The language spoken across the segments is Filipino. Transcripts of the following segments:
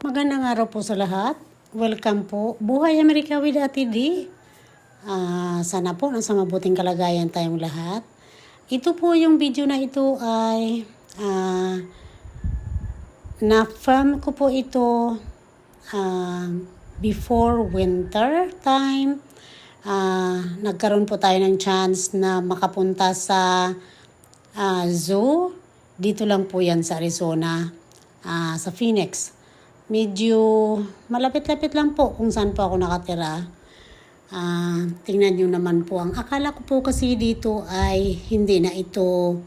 Magandang araw po sa lahat. Welcome po. Buhay Amerika with Ate D. Sana po nasa mabuting kalagayan tayong lahat. Ito po yung video na ito ay na-film ko po ito before winter time. Nagkaroon po tayo ng chance na makapunta sa zoo. Dito lang po yan sa Arizona, sa Phoenix. Medyo malapit-lapit lang po kung saan po ako nakatira. Tingnan nyo naman po. Ang akala ko po kasi dito ay hindi na ito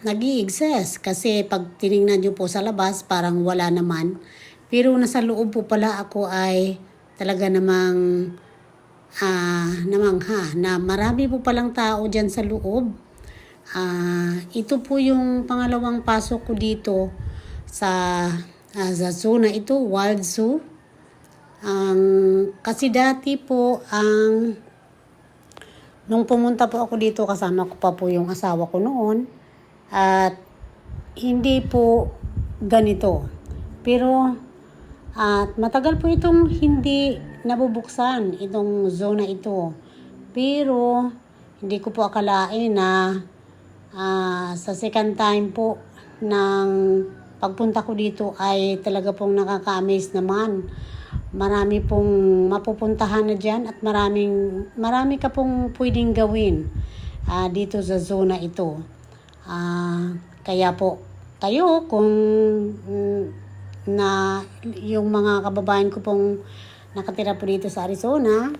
nag-i-exist. Kasi pag tinignan nyo po sa labas, parang wala naman. Pero nasa loob po pala ako ay talaga namang namangha na marami po palang tao dyan sa loob. Ito po yung pangalawang pasok ko dito sa zoo na ito, Wild Zoo. Kasi dati po, nung pumunta po ako dito, kasama ko pa po yung asawa ko noon. At hindi po ganito. Pero, at matagal po itong hindi nabubuksan, itong zoo na ito. Pero, hindi ko po akalain na sa second time po ng pagpunta ko dito ay talaga pong nakaka-amaze naman. Marami pong mapupuntahan na dyan at marami ka pong pwedeng gawin dito sa zona ito. Kaya po kayo kung na yung mga kababayan ko pong nakatira po dito sa Arizona,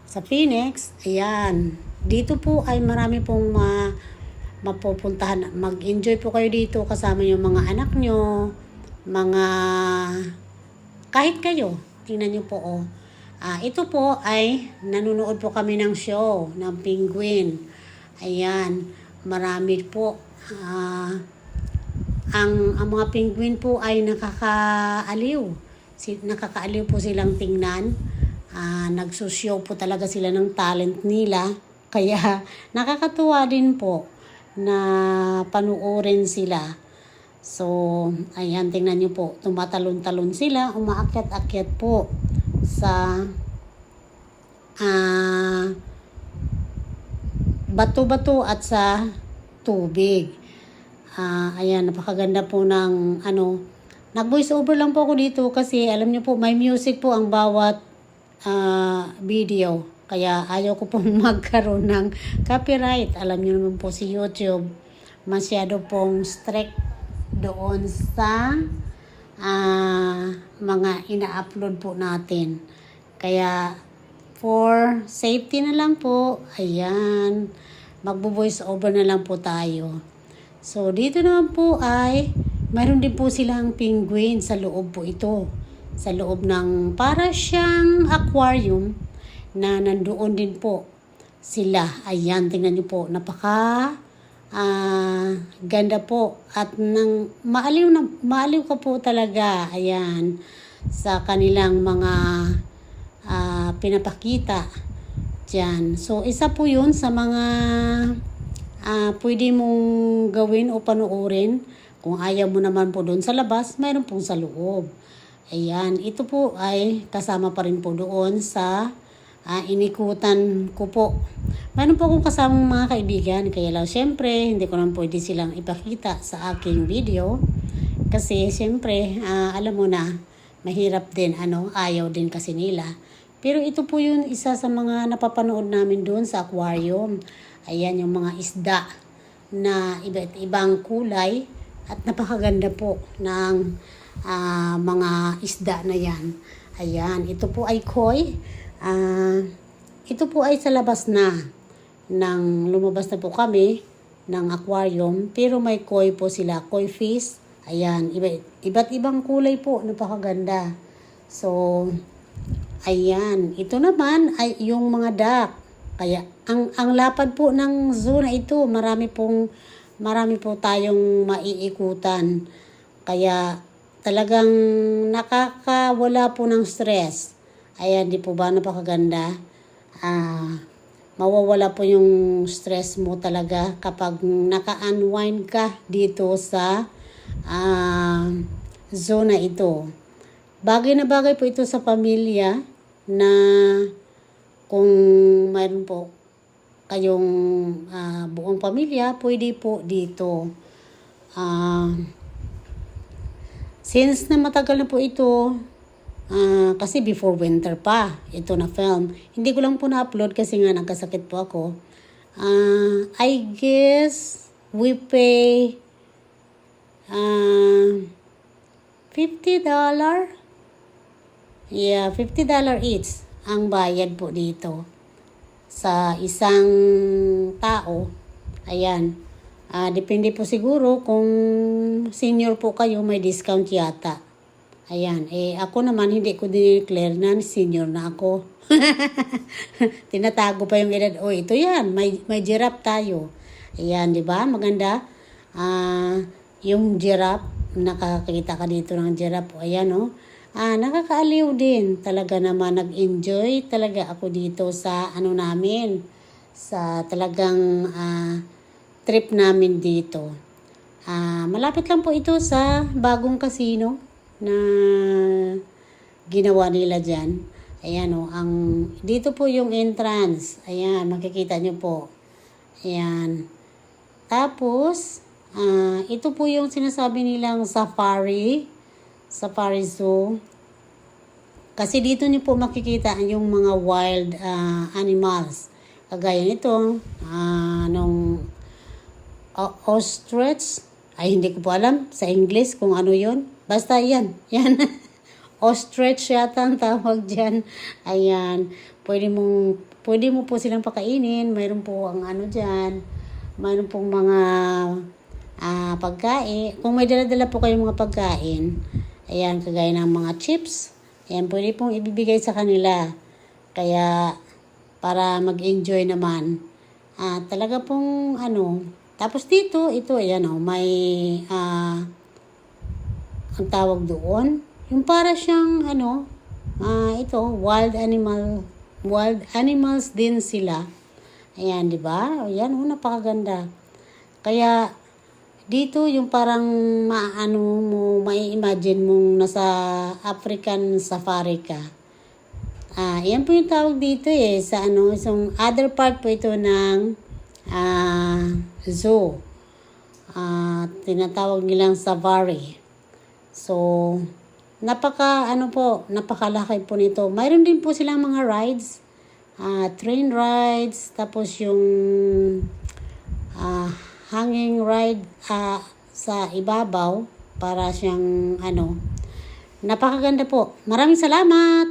sa Phoenix, ayan. Dito po ay marami pong mapupuntahan. Mag-enjoy po kayo dito kasama yung mga anak nyo, kahit kayo. Tingnan nyo po, ito po ay nanonood po kami ng show ng penguin. Ayan, marami po. Ang mga penguin po ay nakakaaliw. Nakakaaliw po silang tingnan. Nagsushow po talaga sila ng talent nila. Kaya nakakatuwa din po na panuorin sila. So, ayan, tingnan nyo po. Tumatalon-talon sila, umaakyat-akyat po sa bato-bato at sa tubig. Ayan, napakaganda po ng nag-voice over lang po ako dito kasi alam nyo po, may music po ang bawat video. Kaya ayaw ko pong magkaroon ng copyright. Alam niyo naman po si YouTube, masyado pong strict doon sa mga ina-upload po natin. Kaya for safety na lang po, ayan, magbo-voice over na lang po tayo. So dito naman po ay mayroon din po silang penguin sa loob po ito. Sa loob ng para siyang aquarium na nandoon din po sila. Ayan, tingnan niyo po. Napaka ganda po. At maaliw ka po talaga. Ayan, sa kanilang mga pinapakita dyan. So, isa po yun sa mga pwede mong gawin o panuorin. Kung ayaw mo naman po doon sa labas, mayroon pong sa loob. Ayan, ito po ay kasama pa rin po doon sa inikutan ko po. Mayroon po akong kasamang mga kaibigan. Kaya lang, syempre, hindi ko naman pwede silang ipakita sa aking video. Kasi, syempre, alam mo na, mahirap din, ayaw din kasi nila. Pero ito po yun, isa sa mga napapanood namin doon sa aquarium. Ayan, yung mga isda na iba't ibang kulay at napakaganda po ng mga isda na yan. Ayan, ito po ay koi. Ito po ay sa labas na nang lumabas na po kami ng aquarium, pero may koi po sila, koi fish. Ayan, iba't ibang kulay po, napakaganda. So, ayan, ito naman ay yung mga duck. Kaya ang lapad po ng zoo na ito, marami po tayong maiikutan. Kaya talagang nakakawala po ng stress. Ayan, di po ba napakaganda? Mawawala po yung stress mo talaga kapag naka-unwind ka dito sa zona ito. bagay na bagay po ito sa pamilya na kung mayroon po kayong buong pamilya, pwede po dito. Since na matagal na po ito, kasi before winter pa, ito na film. Hindi ko lang po na-upload kasi nga nagkasakit po ako. I guess we pay $50. Yeah, $50 each ang bayad po dito sa isang tao. Ayan. Depende po siguro kung senior po kayo, may discount yata. Ayan. Ako naman, hindi ko dineclare na senior na ako. Tinatago pa yung edad. Oh, ito yan. May giraffe tayo. Ayan, di ba? Maganda. Yung giraffe, nakakita ka dito ng giraffe. Ayan, oh. Nakakaaliw din. Talaga naman, nag-enjoy talaga ako dito sa namin. Sa talagang trip namin dito. Malapit lang po ito sa bagong casino na ginawa nila dyan. Ayan o, dito po yung entrance. Ayan, makikita nyo po. Ayan. Tapos, ito po yung sinasabi nilang safari zoo. Kasi dito niyo po makikita yung mga wild animals. Kagaya nito, ostrich. Ay, hindi ko po alam sa English kung ano yon. Basta yan. Yan. Ostrich yata ang tawag dyan. Ayan. Pwede mo po silang pakainin. Mayroon po ang dyan. Mayroon pong mga pagkain. Kung may dala-dala po kayong mga pagkain, ayan, kagaya ng mga chips. Ayan, pwede pong ibibigay sa kanila. Kaya, para mag-enjoy naman. Talaga pong Tapos dito, ito, ayan may ang tawag doon. Yung para siyang ito, wild animals din sila. Ayan, di ba? Ayan, napakaganda. Kaya dito yung parang may imagine mong nasa African safari ka. Yan po yung tawag dito sa isang other part po ito ng zoo. Tinatawag nilang safari. So, napakalaki po nito. Mayroon din po silang mga rides, train rides, tapos yung hanging ride sa ibabaw para siyang napakaganda po. Maraming salamat!